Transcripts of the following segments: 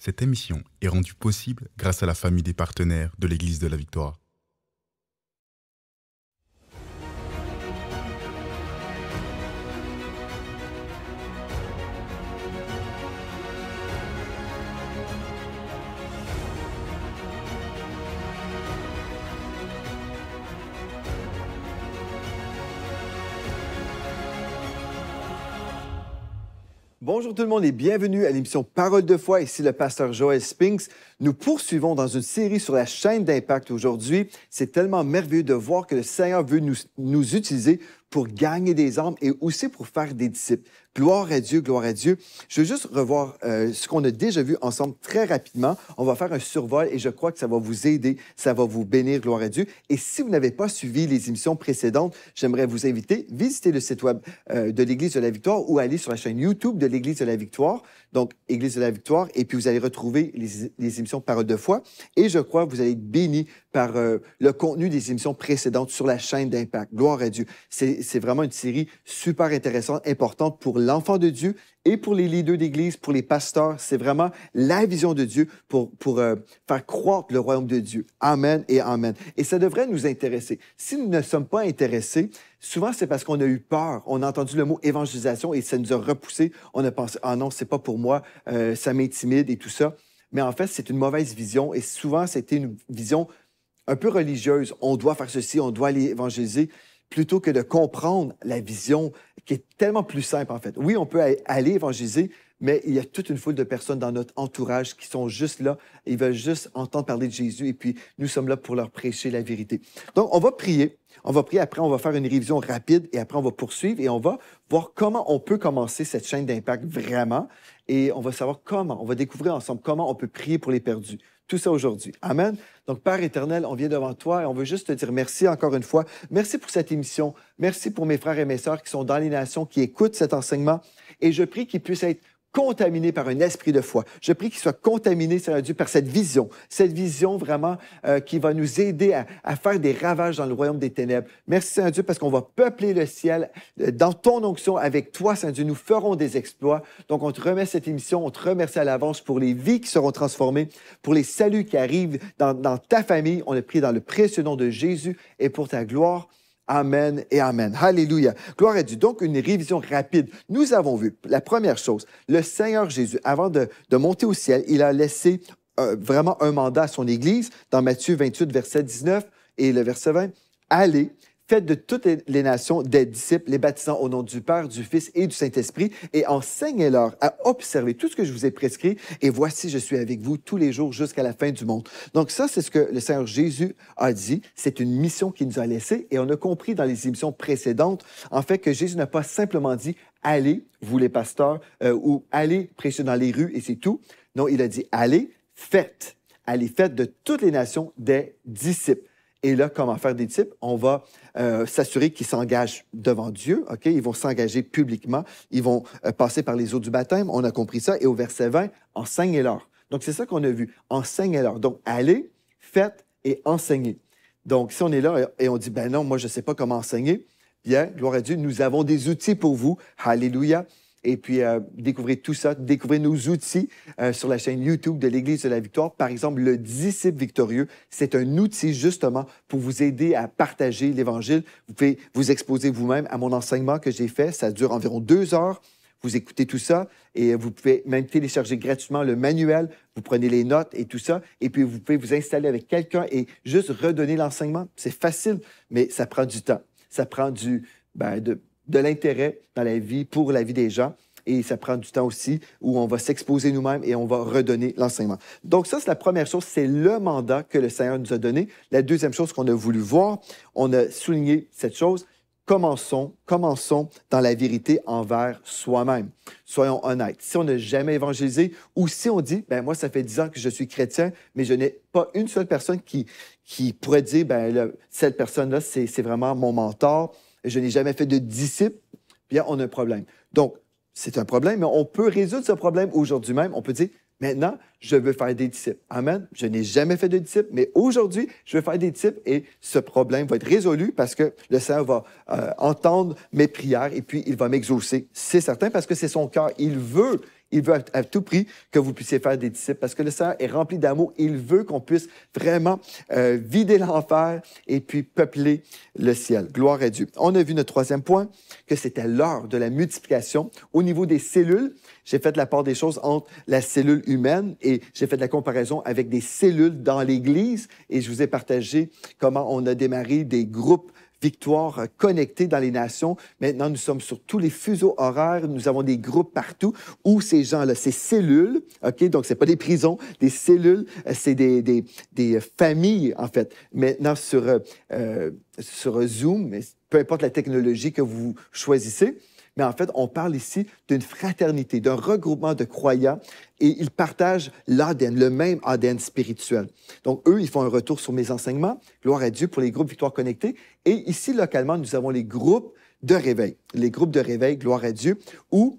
Cette émission est rendue possible grâce à la famille des partenaires de l'Église de la Victoire. Bonjour tout le monde et bienvenue à l'émission Parole de foi. Ici le pasteur Joel Spinks. Nous poursuivons dans une série sur la chaîne d'impact aujourd'hui. C'est tellement merveilleux de voir que le Seigneur veut nous utiliser pour gagner des âmes et aussi pour faire des disciples. Gloire à Dieu, gloire à Dieu. Je veux juste revoir ce qu'on a déjà vu ensemble très rapidement. On va faire un survol et je crois que ça va vous aider, ça va vous bénir, gloire à Dieu. Et si vous n'avez pas suivi les émissions précédentes, j'aimerais vous inviter, visiter le site web de l'Église de la Victoire ou aller sur la chaîne YouTube de l'Église de la Victoire. Donc, Église de la Victoire, et puis vous allez retrouver les émissions Parole de foi. Et je crois que vous allez être bénis par le contenu des émissions précédentes sur la chaîne d'Impact. Gloire à Dieu. C'est vraiment une série super intéressante, importante pour l'enfant de Dieu et pour les leaders d'Église, pour les pasteurs. C'est vraiment la vision de Dieu pour faire croître le royaume de Dieu. Amen et amen. Et ça devrait nous intéresser. Si nous ne sommes pas intéressés, souvent c'est parce qu'on a eu peur. On a entendu le mot évangélisation et ça nous a repoussé. On a pensé, ah non, c'est pas pour moi, ça m'intimide et tout ça. Mais en fait, c'est une mauvaise vision et souvent, c'était une vision un peu religieuse. On doit faire ceci, on doit aller évangéliser, plutôt que de comprendre la vision qui est tellement plus simple, en fait. Oui, on peut aller évangéliser, mais il y a toute une foule de personnes dans notre entourage qui sont juste là. Ils veulent juste entendre parler de Jésus et puis nous sommes là pour leur prêcher la vérité. Donc, on va prier. On va prier, après on va faire une révision rapide et après on va poursuivre et on va voir comment on peut commencer cette chaîne d'impact vraiment et on va savoir comment, on va découvrir ensemble comment on peut prier pour les perdus. Tout ça aujourd'hui. Amen. Donc, Père éternel, on vient devant toi et on veut juste te dire merci encore une fois. Merci pour cette émission. Merci pour mes frères et mes sœurs qui sont dans les nations, qui écoutent cet enseignement et je prie qu'ils puissent être contaminés par un esprit de foi. Je prie qu'ils soient contaminés, Seigneur Dieu, par cette vision vraiment qui va nous aider à faire des ravages dans le royaume des ténèbres. Merci, Seigneur Dieu, parce qu'on va peupler le ciel dans ton onction avec toi, Seigneur Dieu. Nous ferons des exploits. Donc, on te remet cette émission, on te remercie à l'avance pour les vies qui seront transformées, pour les saluts qui arrivent dans ta famille. On le prie dans le précieux nom de Jésus et pour ta gloire. Amen et amen. Alléluia. Gloire à Dieu. Donc, une révision rapide. Nous avons vu, la première chose, le Seigneur Jésus, avant de monter au ciel, il a laissé vraiment un mandat à son Église, dans Matthieu 28, verset 19 et le verset 20. Allez, faites de toutes les nations des disciples, les baptisant au nom du Père, du Fils et du Saint-Esprit, et enseignez-leur à observer tout ce que je vous ai prescrit, et voici, je suis avec vous tous les jours jusqu'à la fin du monde. Donc ça, c'est ce que le Seigneur Jésus a dit. C'est une mission qu'il nous a laissée, et on a compris dans les émissions précédentes, en fait, que Jésus n'a pas simplement dit « Allez, vous les pasteurs », ou « Allez, prêcher dans les rues », et c'est tout. Non, il a dit « Allez, faites. Allez, faites de toutes les nations des disciples. » Et là, comment faire des disciples? On va s'assurer qu'ils s'engagent devant Dieu. OK? Ils vont s'engager publiquement. Ils vont passer par les eaux du baptême. On a compris ça. Et au verset 20, enseignez-leur. Donc, c'est ça qu'on a vu. Enseignez-leur. Donc, allez, faites et enseignez. Donc, si on est là et on dit, ben non, moi, je ne sais pas comment enseigner, bien, gloire à Dieu, nous avons des outils pour vous. Alléluia. Et puis, découvrez tout ça, découvrez nos outils sur la chaîne YouTube de l'Église de la Victoire. Par exemple, le disciple victorieux, c'est un outil justement pour vous aider à partager l'Évangile. Vous pouvez vous exposer vous-même à mon enseignement que j'ai fait. Ça dure environ 2 heures. Vous écoutez tout ça et vous pouvez même télécharger gratuitement le manuel. Vous prenez les notes et tout ça. Et puis, vous pouvez vous installer avec quelqu'un et juste redonner l'enseignement. C'est facile, mais ça prend du temps. Ça prend de l'intérêt dans la vie, pour la vie des gens. Et ça prend du temps aussi où on va s'exposer nous-mêmes et on va redonner l'enseignement. Donc ça, c'est la première chose, c'est le mandat que le Seigneur nous a donné. La deuxième chose qu'on a voulu voir, on a souligné cette chose, commençons dans la vérité envers soi-même. Soyons honnêtes. Si on n'a jamais évangélisé ou si on dit, ben moi, ça fait 10 ans que je suis chrétien, mais je n'ai pas une seule personne qui pourrait dire, cette personne-là, c'est vraiment mon mentor, je n'ai jamais fait de disciple, bien, on a un problème. Donc, c'est un problème, mais on peut résoudre ce problème aujourd'hui même. On peut dire, maintenant, je veux faire des disciples. Amen. Je n'ai jamais fait de disciples, mais aujourd'hui, je veux faire des disciples et ce problème va être résolu parce que le Seigneur va entendre mes prières et puis il va m'exaucer. C'est certain parce que c'est son cœur. Il veut Il veut à tout prix que vous puissiez faire des disciples parce que le Seigneur est rempli d'amour. Il veut qu'on puisse vraiment vider l'enfer et puis peupler le ciel. Gloire à Dieu. On a vu notre troisième point, que c'était l'heure de la multiplication. Au niveau des cellules, j'ai fait la part des choses entre la cellule humaine et j'ai fait la comparaison avec des cellules dans l'Église et je vous ai partagé comment on a démarré des groupes Victoire connectés dans les nations. Maintenant, nous sommes sur tous les fuseaux horaires. Nous avons des groupes partout où ces gens-là, ces cellules, OK? Donc, ce n'est pas des prisons, des cellules, c'est des familles, en fait. Maintenant, sur Zoom, peu importe la technologie que vous choisissez, mais en fait, on parle ici d'une fraternité, d'un regroupement de croyants et ils partagent l'ADN, le même ADN spirituel. Donc, eux, ils font un retour sur mes enseignements. Gloire à Dieu pour les groupes Victoire Connectés. Et ici, localement, nous avons les groupes de réveil. Les groupes de réveil, gloire à Dieu, où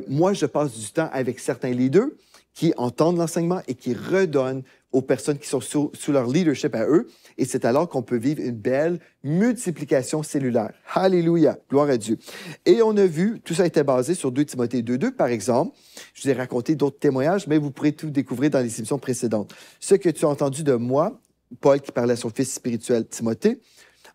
moi, je passe du temps avec certains leaders qui entendent l'enseignement et qui redonnent aux personnes qui sont sous leur leadership à eux. Et c'est alors qu'on peut vivre une belle multiplication cellulaire. Alléluia, gloire à Dieu. Et on a vu, tout ça a été basé sur 2 Timothée 2.2, par exemple. Je vous ai raconté d'autres témoignages, mais vous pourrez tout découvrir dans les émissions précédentes. Ce que tu as entendu de moi, Paul qui parlait à son fils spirituel Timothée,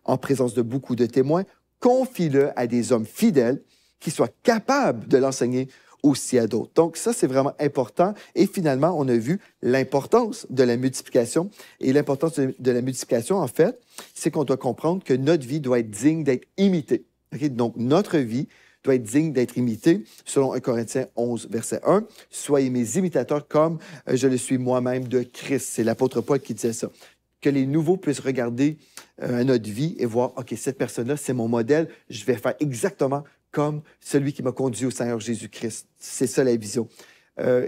en présence de beaucoup de témoins, confie-le à des hommes fidèles qui soient capables de l'enseigner aussi à d'autres. Donc, ça, c'est vraiment important. Et finalement, on a vu l'importance de la multiplication. Et l'importance de la multiplication, en fait, c'est qu'on doit comprendre que notre vie doit être digne d'être imitée. Okay? Donc, notre vie doit être digne d'être imitée, selon 1 Corinthiens 11, verset 1. « Soyez mes imitateurs comme je le suis moi-même de Christ. » C'est l'apôtre Paul qui disait ça. Que les nouveaux puissent regarder notre vie et voir, OK, cette personne-là, c'est mon modèle, je vais faire exactement comme celui qui m'a conduit au Seigneur Jésus-Christ. C'est ça la vision.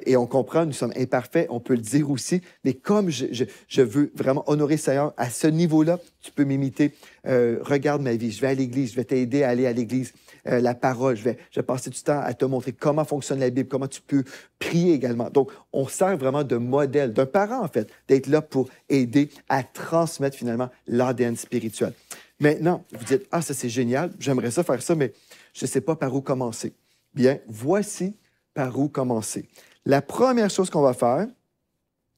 Et on comprend, nous sommes imparfaits, on peut le dire aussi, mais comme je veux vraiment honorer le Seigneur à ce niveau-là, tu peux m'imiter. Regarde ma vie, je vais à l'Église, je vais t'aider à aller à l'Église. La parole, je vais passer du temps à te montrer comment fonctionne la Bible, comment tu peux prier également. Donc, on sert vraiment de modèle, d'un parent en fait, d'être là pour aider à transmettre finalement l'ADN spirituel. Maintenant, vous dites, ah, ça c'est génial, j'aimerais ça faire ça, mais je ne sais pas par où commencer. Bien, voici par où commencer. La première chose qu'on va faire,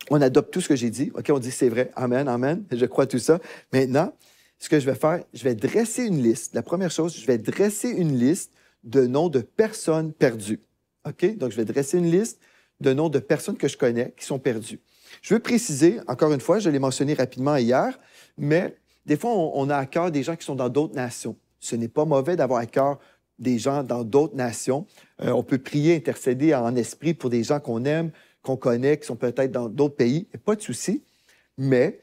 on adopte tout ce que j'ai dit. OK, on dit c'est vrai. Amen, amen. Je crois tout ça. Maintenant, ce que je vais faire, je vais dresser une liste. La première chose, je vais dresser une liste de noms de personnes perdues. OK? Donc, je vais dresser une liste de noms de personnes que je connais qui sont perdues. Je veux préciser, encore une fois, je l'ai mentionné rapidement hier, mais des fois, on a à cœur des gens qui sont dans d'autres nations. Ce n'est pas mauvais d'avoir à cœur des gens dans d'autres nations. On peut prier, intercéder en esprit pour des gens qu'on aime, qu'on connaît, qui sont peut-être dans d'autres pays. Pas de souci. Mais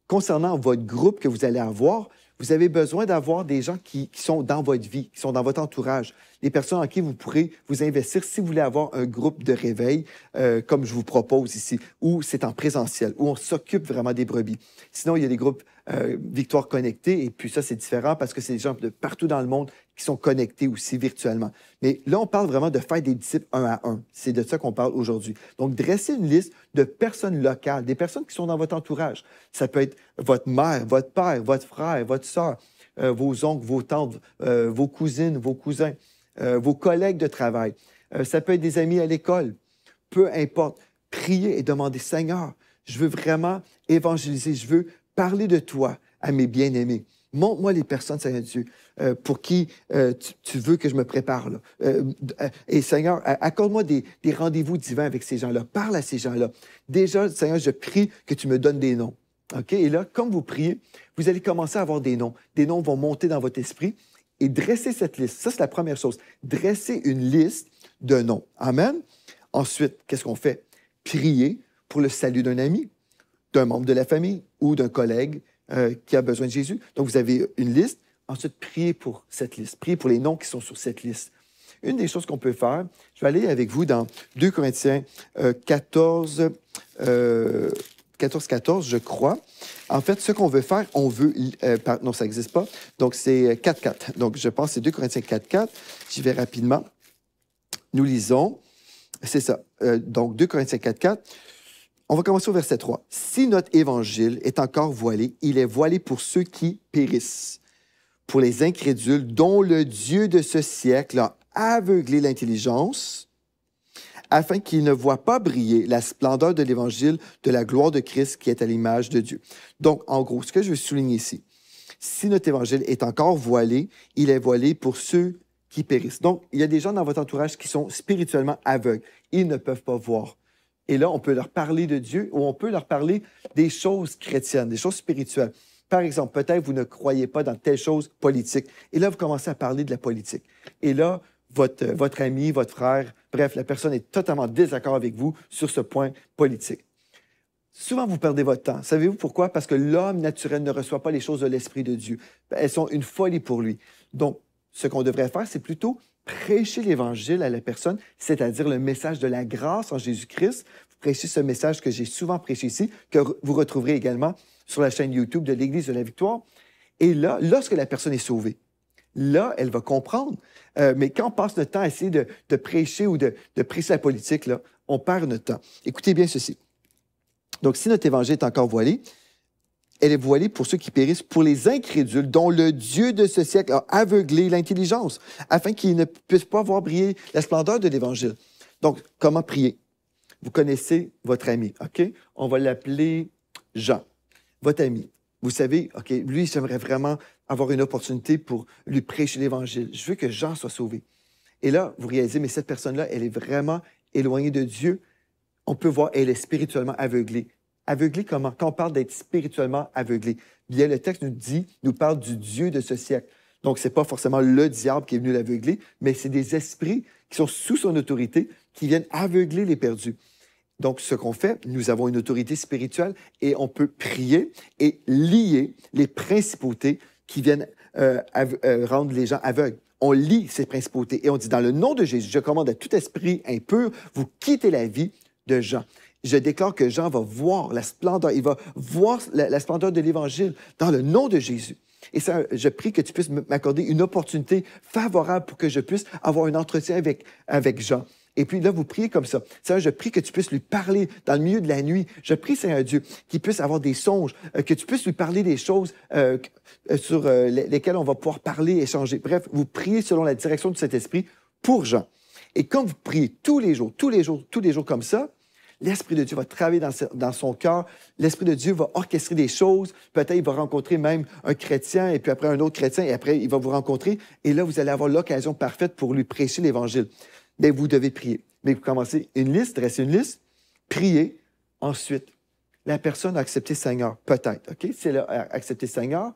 concernant votre groupe que vous allez avoir, vous avez besoin d'avoir des gens qui sont dans votre vie, qui sont dans votre entourage, des personnes en qui vous pourrez vous investir si vous voulez avoir un groupe de réveil, comme je vous propose ici, où c'est en présentiel, où on s'occupe vraiment des brebis. Sinon, il y a des groupes Victoire connectés, et puis ça, c'est différent parce que c'est des gens de partout dans le monde qui sont connectés aussi virtuellement. Mais là, on parle vraiment de faire des disciples un à un. C'est de ça qu'on parle aujourd'hui. Donc, dressez une liste de personnes locales, des personnes qui sont dans votre entourage. Ça peut être votre mère, votre père, votre frère, votre sœur, vos oncles, vos tantes, vos cousines, vos cousins, vos collègues de travail. Ça peut être des amis à l'école. Peu importe. Priez et demandez, Seigneur, je veux vraiment évangéliser, je veux parler de toi à mes bien-aimés. Montre-moi les personnes, Seigneur Dieu, pour qui tu veux que je me prépare. Là. Et Seigneur, accorde-moi des rendez-vous divins avec ces gens-là. Parle à ces gens-là. Déjà, Seigneur, je prie que tu me donnes des noms. OK? Et là, comme vous priez, vous allez commencer à avoir des noms. Des noms vont monter dans votre esprit et dresser cette liste. Ça, c'est la première chose. Dresser une liste de noms. Amen? Ensuite, qu'est-ce qu'on fait? Prier pour le salut d'un ami, d'un membre de la famille ou d'un collègue qui a besoin de Jésus. Donc, vous avez une liste. Ensuite, priez pour cette liste. Priez pour les noms qui sont sur cette liste. Une des choses qu'on peut faire, je vais aller avec vous dans 2 Corinthiens 14, 14, je crois. En fait, ce qu'on veut faire, on veut... non, ça n'existe pas. Donc, c'est 4.4. Donc, je pense que c'est 2 Corinthiens 4.4. J'y vais rapidement. Nous lisons. C'est ça. Donc, 2 Corinthiens 4.4. On va commencer au verset 3. « Si notre évangile est encore voilé, il est voilé pour ceux qui périssent, pour les incrédules dont le Dieu de ce siècle a aveuglé l'intelligence, afin qu'il ne voie pas briller la splendeur de l'Évangile de la gloire de Christ qui est à l'image de Dieu. Donc, en gros, ce que je veux souligner ici, si notre Évangile est encore voilé, il est voilé pour ceux qui périssent. Donc, il y a des gens dans votre entourage qui sont spirituellement aveugles. Ils ne peuvent pas voir. Et là, on peut leur parler de Dieu ou on peut leur parler des choses chrétiennes, des choses spirituelles. Par exemple, peut-être vous ne croyez pas dans telle chose politique. Et là, vous commencez à parler de la politique. Et là, votre ami, votre frère, bref, la personne est totalement désaccord avec vous sur ce point politique. Souvent, vous perdez votre temps. Savez-vous pourquoi? Parce que l'homme naturel ne reçoit pas les choses de l'Esprit de Dieu. Elles sont une folie pour lui. Donc, ce qu'on devrait faire, c'est plutôt prêcher l'Évangile à la personne, c'est-à-dire le message de la grâce en Jésus-Christ. Vous prêchez ce message que j'ai souvent prêché ici, que vous retrouverez également sur la chaîne YouTube de l'Église de la Victoire. Et là, lorsque la personne est sauvée, là, elle va comprendre. Mais quand on passe notre temps à essayer de prêcher ou de prêcher la politique, là, on perd notre temps. Écoutez bien ceci. Donc, si notre Évangile est encore voilé, elle est voilée pour ceux qui périssent, pour les incrédules, dont le Dieu de ce siècle a aveuglé l'intelligence, afin qu'ils ne puissent pas voir briller la splendeur de l'Évangile. Donc, comment prier? Vous connaissez votre ami, OK? On va l'appeler Jean, votre ami. Vous savez, OK, lui, j'aimerais vraiment avoir une opportunité pour lui prêcher l'Évangile. Je veux que Jean soit sauvé. Et là, vous réalisez, mais cette personne-là, elle est vraiment éloignée de Dieu. On peut voir, elle est spirituellement aveuglée. Aveuglé comment? Quand on parle d'être spirituellement aveuglé, bien, le texte nous parle du Dieu de ce siècle. Donc, ce n'est pas forcément le diable qui est venu l'aveugler, mais c'est des esprits qui sont sous son autorité, qui viennent aveugler les perdus. Donc, ce qu'on fait, nous avons une autorité spirituelle et on peut prier et lier les principautés qui viennent rendre les gens aveugles. On lie ces principautés et on dit, dans le nom de Jésus, je commande à tout esprit impur, vous quittez la vie de Jean. Je déclare que Jean va voir la splendeur, il va voir la splendeur de l'Évangile dans le nom de Jésus. Et ça, je prie que tu puisses m'accorder une opportunité favorable pour que je puisse avoir un entretien avec Jean. Et puis là, vous priez comme ça. Seigneur, je prie que tu puisses lui parler dans le milieu de la nuit. Je prie, Seigneur Dieu, qu'il puisse avoir des songes, que tu puisses lui parler des choses sur lesquelles on va pouvoir parler, échanger. Bref, vous priez selon la direction de cet esprit pour Jean. Et quand vous priez tous les jours comme ça, l'Esprit de Dieu va travailler dans son cœur. L'Esprit de Dieu va orchestrer des choses. Peut-être il va rencontrer même un chrétien, et puis après un autre chrétien, et après il va vous rencontrer. Et là, vous allez avoir l'occasion parfaite pour lui prêcher l'Évangile. Mais vous devez prier. Mais vous commencez une liste, dressez une liste, priez. Ensuite, la personne a accepté Seigneur, peut-être. OK? Si elle a accepté Seigneur,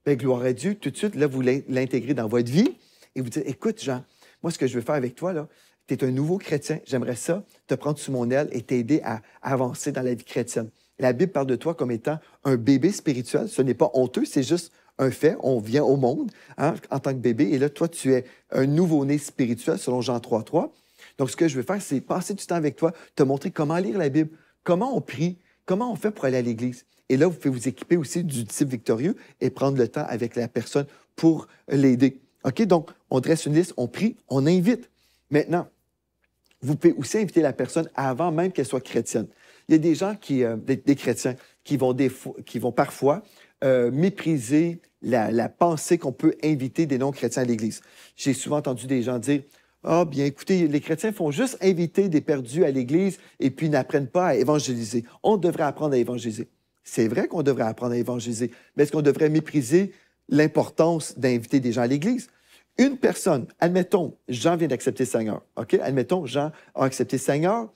bien, gloire à Dieu, tout de suite, là, vous l'intégrez dans votre vie et vous dites, écoute, Jean, moi, ce que je veux faire avec toi, là, tu es un nouveau chrétien, j'aimerais ça te prendre sous mon aile et t'aider à avancer dans la vie chrétienne. La Bible parle de toi comme étant un bébé spirituel. Ce n'est pas honteux, c'est juste un fait. On vient au monde en tant que bébé et là, toi, tu es un nouveau-né spirituel selon Jean 3,3. Donc, ce que je veux faire, c'est passer du temps avec toi, te montrer comment lire la Bible, comment on prie, comment on fait pour aller à l'Église. Et là, vous pouvez vous équiper aussi du disciple victorieux et prendre le temps avec la personne pour l'aider. OK? Donc, on dresse une liste, on prie, on invite. Maintenant, vous pouvez aussi inviter la personne avant même qu'elle soit chrétienne. Il y a des gens, des chrétiens, qui vont parfois mépriser la pensée qu'on peut inviter des non-chrétiens à l'Église. J'ai souvent entendu des gens dire « Ah, bien, écoutez, les chrétiens font juste inviter des perdus à l'Église et puis n'apprennent pas à évangéliser. On devrait apprendre à évangéliser. » C'est vrai qu'on devrait apprendre à évangéliser, mais est-ce qu'on devrait mépriser l'importance d'inviter des gens à l'Église? Une personne, admettons, Jean vient d'accepter le Seigneur, OK? Admettons, Jean a accepté le Seigneur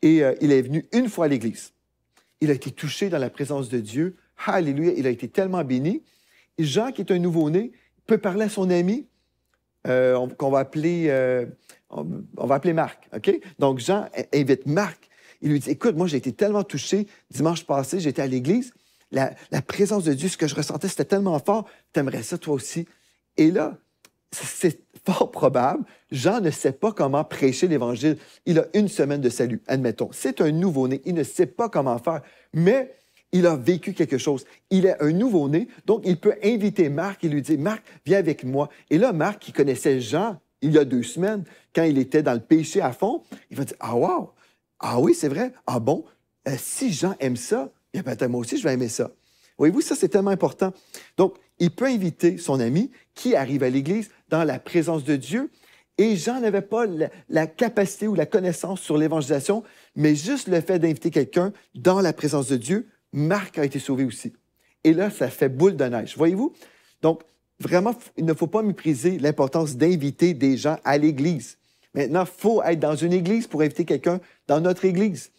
et il est venu une fois à l'Église. Il a été touché dans la présence de Dieu. Alléluia, il a été tellement béni. Jean, qui est un nouveau-né, peut parler à son ami qu'on va appeler, on va appeler Marc, OK? Donc, Jean invite Marc. Il lui dit, écoute, moi, j'ai été tellement touché. Dimanche passé, j'étais à l'Église. La présence de Dieu, ce que je ressentais, c'était tellement fort. T'aimerais ça, toi aussi. Et là, c'est fort probable, Jean ne sait pas comment prêcher l'Évangile. Il a une semaine de salut, admettons. C'est un nouveau-né, il ne sait pas comment faire, mais il a vécu quelque chose. Il est un nouveau-né, donc il peut inviter Marc et lui dire, « Marc, viens avec moi. » Et là, Marc, qui connaissait Jean il y a 2 semaines, quand il était dans le péché à fond, il va dire, « Ah, wow! Ah oui, c'est vrai? Ah bon? Si Jean aime ça, bien peut-être moi aussi, je vais aimer ça. » Voyez-vous, ça, c'est tellement important. Donc, il peut inviter son ami qui arrive à l'Église dans la présence de Dieu Et Jean n'avait pas la capacité ou la connaissance sur l'évangélisation, mais juste le fait d'inviter quelqu'un dans la présence de Dieu, Marc a été sauvé aussi. Et là, ça fait boule de neige. Voyez-vous? Donc, vraiment, il ne faut pas mépriser l'importance d'inviter des gens à l'Église. Maintenant, il faut être dans une Église pour inviter quelqu'un dans notre Église.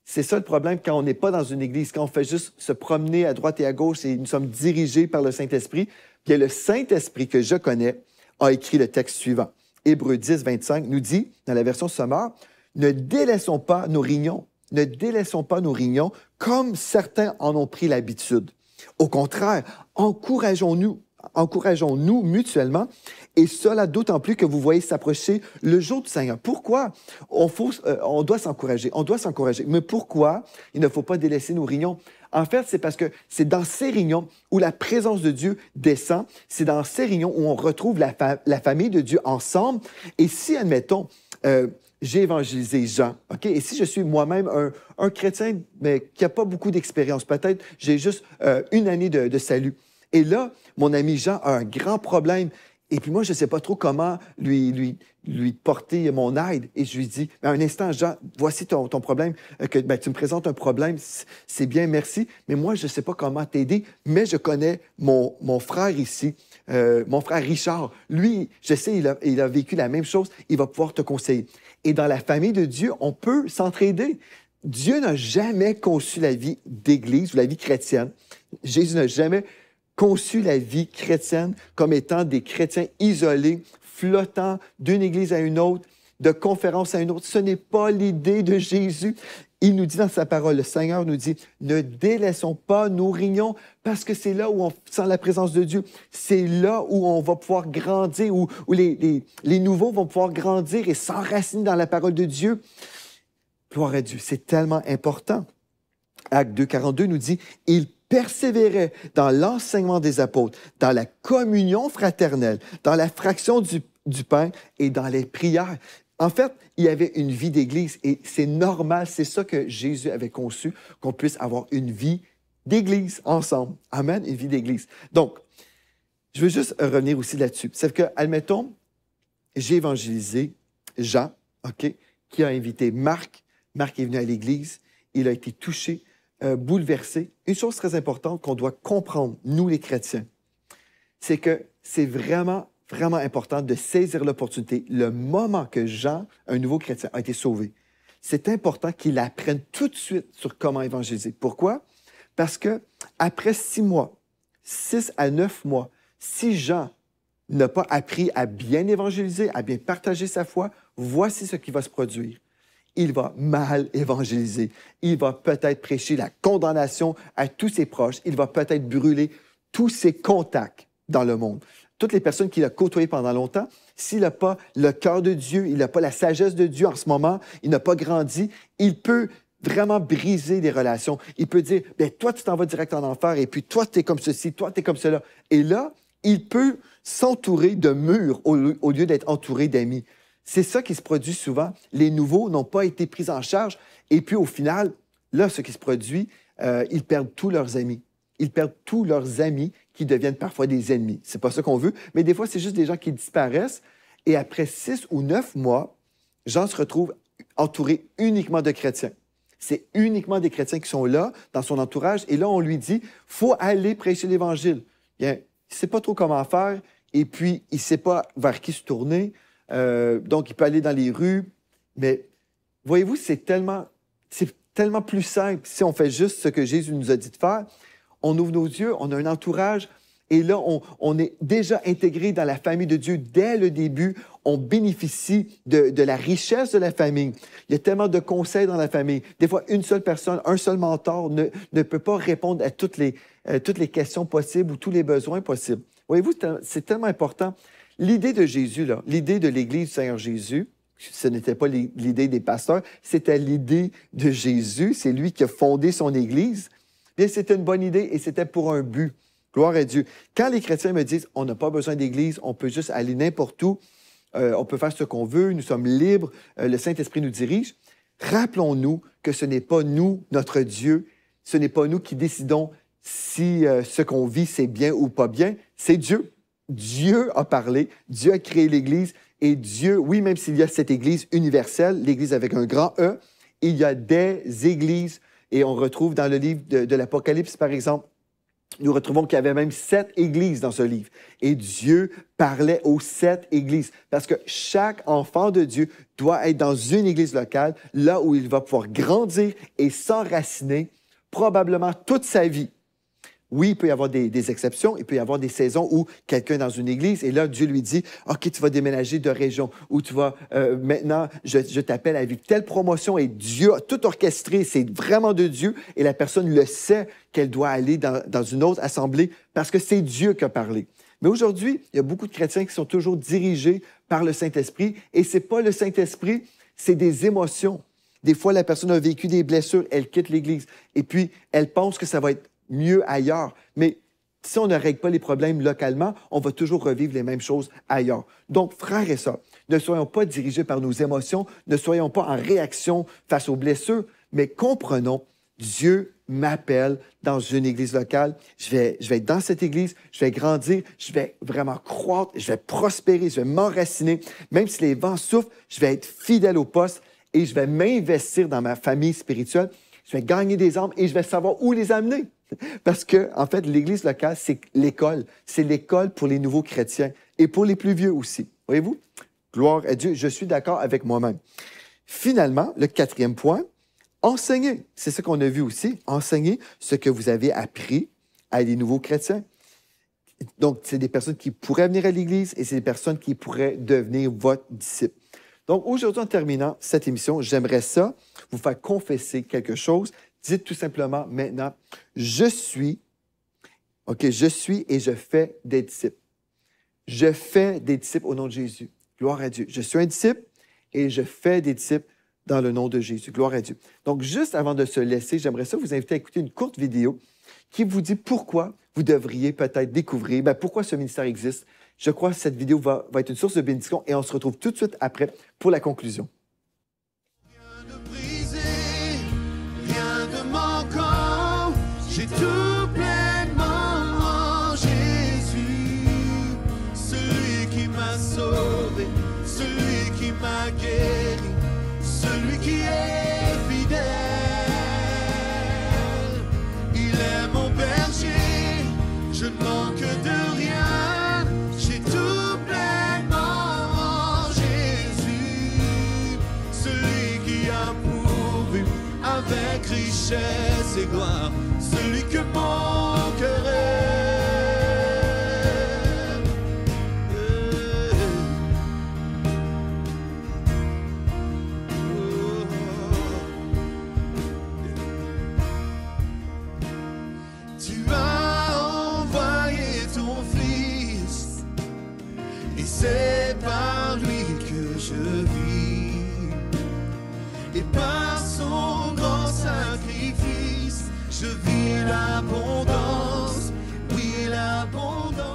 C'est ça le problème quand on n'est pas dans une Église, quand on fait juste se promener à droite et à gauche et nous sommes dirigés par le Saint-Esprit. Bien, le Saint-Esprit que je connais a écrit le texte suivant. Hébreux 10, 25 nous dit, dans la version sommaire, « Ne délaissons pas nos réunions, ne délaissons pas nos réunions comme certains en ont pris l'habitude. Au contraire, encourageons-nous mutuellement, et cela d'autant plus que vous voyez s'approcher le jour du Seigneur. » Pourquoi? On doit s'encourager, on doit s'encourager. Mais pourquoi il ne faut pas délaisser nos réunions? En fait, c'est parce que c'est dans ces réunions où la présence de Dieu descend, c'est dans ces réunions où on retrouve la famille de Dieu ensemble. Et si, admettons, j'ai évangélisé Jean, OK? Et si je suis moi-même un chrétien, mais qui n'a pas beaucoup d'expérience, peut-être j'ai juste une année de salut. Et là, mon ami Jean a un grand problème. Et puis moi, je ne sais pas trop comment lui porter mon aide. Et je lui dis, mais un instant, Jean, voici ton problème. Tu me présentes un problème, c'est bien, merci. Mais moi, je ne sais pas comment t'aider. Mais je connais mon frère ici, mon frère Richard. Lui, je sais, il a vécu la même chose. Il va pouvoir te conseiller. Et dans la famille de Dieu, on peut s'entraider. Dieu n'a jamais conçu la vie d'Église ou la vie chrétienne. Jésus n'a jamais conçu la vie chrétienne comme étant des chrétiens isolés, flottant d'une église à une autre, de conférence à une autre. Ce n'est pas l'idée de Jésus. Il nous dit dans sa parole, le Seigneur nous dit, ne délaissons pas nos réunions parce que c'est là où on sent la présence de Dieu. C'est là où on va pouvoir grandir, où les nouveaux vont pouvoir grandir et s'enraciner dans la parole de Dieu. Gloire à Dieu, c'est tellement important. Acte 2, 42 nous dit, il persévérait dans l'enseignement des apôtres, dans la communion fraternelle, dans la fraction du pain et dans les prières. En fait, il y avait une vie d'Église et c'est normal, c'est ça que Jésus avait conçu, qu'on puisse avoir une vie d'Église ensemble. Amen, une vie d'Église. Donc, je veux juste revenir aussi là-dessus. C'est que, admettons, j'ai évangélisé Jean, OK, qui a invité Marc. Marc est venu à l'Église, il a été touché, bouleversé. Une chose très importante qu'on doit comprendre, nous les chrétiens, c'est que c'est vraiment, vraiment important de saisir l'opportunité. Le moment que Jean, un nouveau chrétien, a été sauvé, c'est important qu'il apprenne tout de suite sur comment évangéliser. Pourquoi? Parce que après 6 mois, 6 à 9 mois, si Jean n'a pas appris à bien évangéliser, à bien partager sa foi, voici ce qui va se produire. Il va mal évangéliser. Il va peut-être prêcher la condamnation à tous ses proches. Il va peut-être brûler tous ses contacts dans le monde. Toutes les personnes qu'il a côtoyées pendant longtemps, s'il n'a pas le cœur de Dieu, il n'a pas la sagesse de Dieu en ce moment, il n'a pas grandi, il peut vraiment briser les relations. Il peut dire, bien, toi, tu t'en vas direct en enfer, et puis toi, tu es comme ceci, toi, tu es comme cela. Et là, il peut s'entourer de murs au lieu d'être entouré d'amis. C'est ça qui se produit souvent. Les nouveaux n'ont pas été pris en charge. Et puis, au final, là, ce qui se produit, ils perdent tous leurs amis. Ils perdent tous leurs amis qui deviennent parfois des ennemis. C'est pas ça qu'on veut. Mais des fois, c'est juste des gens qui disparaissent. Et après 6 ou 9 mois, Jean se retrouve entouré uniquement de chrétiens. C'est uniquement des chrétiens qui sont là, dans son entourage. Et là, on lui dit, faut aller prêcher l'Évangile. Bien, il ne sait pas trop comment faire. Et puis, il ne sait pas vers qui se tourner. Donc, il peut aller dans les rues, mais voyez-vous, c'est tellement plus simple si on fait juste ce que Jésus nous a dit de faire. On ouvre nos yeux, on a un entourage, et là, on est déjà intégré dans la famille de Dieu dès le début. On bénéficie de la richesse de la famille. Il y a tellement de conseils dans la famille. Des fois, une seule personne, un seul mentor ne peut pas répondre à toutes les questions possibles ou tous les besoins possibles. Voyez-vous, c'est tellement important. L'idée de Jésus, là, l'idée de l'Église du Seigneur Jésus, ce n'était pas l'idée des pasteurs, c'était l'idée de Jésus. C'est lui qui a fondé son Église. Bien, c'était une bonne idée et c'était pour un but. Gloire à Dieu. Quand les chrétiens me disent, on n'a pas besoin d'Église, on peut juste aller n'importe où, on peut faire ce qu'on veut, nous sommes libres, le Saint-Esprit nous dirige, rappelons-nous que ce n'est pas nous, notre Dieu, ce n'est pas nous qui décidons si ce qu'on vit, c'est bien ou pas bien, c'est Dieu. Dieu a parlé, Dieu a créé l'Église Et Dieu, oui, même s'il y a cette Église universelle, l'Église avec un grand E, il y a des églises. Et on retrouve dans le livre de l'Apocalypse, par exemple, nous retrouvons qu'il y avait même 7 églises dans ce livre. Et Dieu parlait aux 7 églises. Parce que chaque enfant de Dieu doit être dans une église locale, là où il va pouvoir grandir et s'enraciner probablement toute sa vie. Oui, il peut y avoir des exceptions. Il peut y avoir des saisons où quelqu'un est dans une église et là, Dieu lui dit, « OK, tu vas déménager de région ou tu vas, maintenant, je t'appelle à vivre telle promotion. » Et Dieu a tout orchestré. C'est vraiment de Dieu et la personne le sait qu'elle doit aller dans une autre assemblée parce que c'est Dieu qui a parlé. Mais aujourd'hui, il y a beaucoup de chrétiens qui sont toujours dirigés par le Saint-Esprit et ce n'est pas le Saint-Esprit, c'est des émotions. Des fois, la personne a vécu des blessures, elle quitte l'Église et puis elle pense que ça va être mieux ailleurs. Mais si on ne règle pas les problèmes localement, on va toujours revivre les mêmes choses ailleurs. Donc, frères et sœurs, ne soyons pas dirigés par nos émotions, ne soyons pas en réaction face aux blessures, mais comprenons, Dieu m'appelle dans une église locale. Je vais être dans cette église, je vais grandir, je vais vraiment croître, je vais prospérer, je vais m'enraciner. Même si les vents soufflent, je vais être fidèle au poste et je vais m'investir dans ma famille spirituelle. Je vais gagner des âmes et je vais savoir où les amener. Parce que, en fait, l'Église locale, c'est l'école. C'est l'école pour les nouveaux chrétiens et pour les plus vieux aussi. Voyez-vous? Gloire à Dieu, je suis d'accord avec moi-même. Finalement, le 4e point, enseigner. C'est ce qu'on a vu aussi. Enseigner ce que vous avez appris à des nouveaux chrétiens. Donc, c'est des personnes qui pourraient venir à l'Église et c'est des personnes qui pourraient devenir votre disciple. Donc, aujourd'hui, en terminant cette émission, j'aimerais ça vous faire confesser quelque chose. Dites tout simplement maintenant, je suis et je fais des disciples. Je fais des disciples au nom de Jésus. Gloire à Dieu. Je suis un disciple et je fais des disciples dans le nom de Jésus. Gloire à Dieu. Donc, juste avant de se laisser, j'aimerais ça vous inviter à écouter une courte vidéo qui vous dit pourquoi vous devriez peut-être découvrir, pourquoi ce ministère existe. Je crois que cette vidéo va être une source de bénédiction et on se retrouve tout de suite après pour la conclusion. J'ai tout pleinement en Jésus, celui qui m'a sauvé, celui qui m'a guéri, celui qui est fidèle. Il est mon berger, je ne manque de rien. J'ai tout pleinement en Jésus, celui qui a pourvu avec richesse et gloire. Celui que mon cœur aime. Tu as envoyé ton Fils et c'est par lui que je vis et par son grand sacrifice je vis l'abondance, oui l'abondance.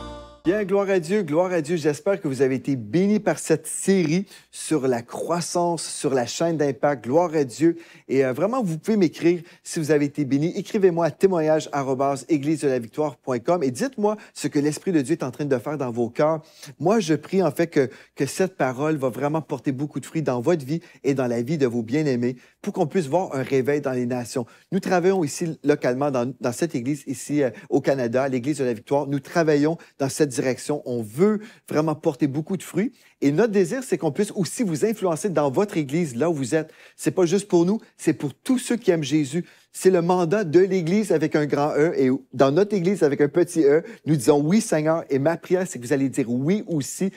Bien, gloire à Dieu, gloire à Dieu. J'espère que vous avez été bénis par cette série sur la croissance, sur la chaîne d'impact. Gloire à Dieu. Et vraiment, vous pouvez m'écrire si vous avez été bénis. Écrivez-moi à témoignage@églisedelavictoire.com et dites-moi ce que l'Esprit de Dieu est en train de faire dans vos cœurs. Moi, je prie en fait que cette parole va vraiment porter beaucoup de fruits dans votre vie et dans la vie de vos bien-aimés pour qu'on puisse voir un réveil dans les nations. Nous travaillons ici localement dans cette église, ici au Canada, l'Église de la Victoire. Nous travaillons dans cette direction. On veut vraiment porter beaucoup de fruits. Et notre désir, c'est qu'on puisse aussi vous influencer dans votre église, là où vous êtes. C'est pas juste pour nous, c'est pour tous ceux qui aiment Jésus. C'est le mandat de l'Église avec un grand E et dans notre Église avec un petit E, nous disons oui Seigneur et ma prière c'est que vous allez dire oui aussi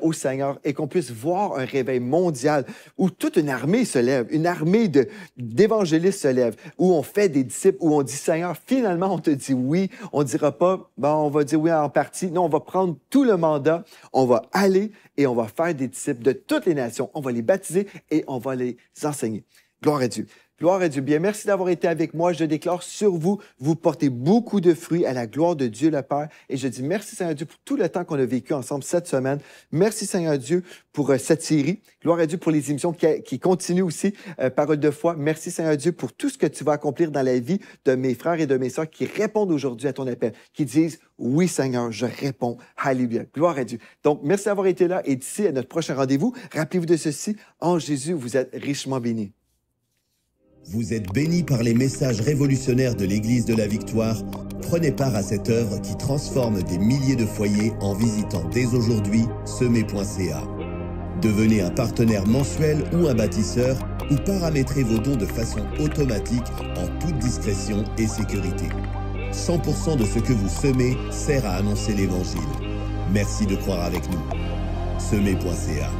au Seigneur et qu'on puisse voir un réveil mondial où toute une armée se lève, une armée d'évangélistes se lève, où on fait des disciples, où on dit Seigneur, finalement on te dit oui, on ne dira pas bon on va dire oui en partie, non on va prendre tout le mandat, on va aller et on va faire des disciples de toutes les nations, on va les baptiser et on va les enseigner. Gloire à Dieu. Gloire à Dieu. Bien, merci d'avoir été avec moi. Je déclare sur vous, vous portez beaucoup de fruits à la gloire de Dieu le Père. Et je dis merci Seigneur Dieu pour tout le temps qu'on a vécu ensemble cette semaine. Merci Seigneur Dieu pour cette série. Gloire à Dieu pour les émissions qui continuent aussi, Parole de foi. Merci Seigneur Dieu pour tout ce que tu vas accomplir dans la vie de mes frères et de mes sœurs qui répondent aujourd'hui à ton appel, qui disent « Oui Seigneur, je réponds. Alléluia. » Gloire à Dieu. Donc, merci d'avoir été là et d'ici à notre prochain rendez-vous, rappelez-vous de ceci, en Jésus, vous êtes richement bénis. Vous êtes bénis par les messages révolutionnaires de l'Église de la Victoire. Prenez part à cette œuvre qui transforme des milliers de foyers en visitant dès aujourd'hui semer.ca. Devenez un partenaire mensuel ou un bâtisseur ou paramétrez vos dons de façon automatique en toute discrétion et sécurité. 100% de ce que vous semez sert à annoncer l'Évangile. Merci de croire avec nous. Semer.ca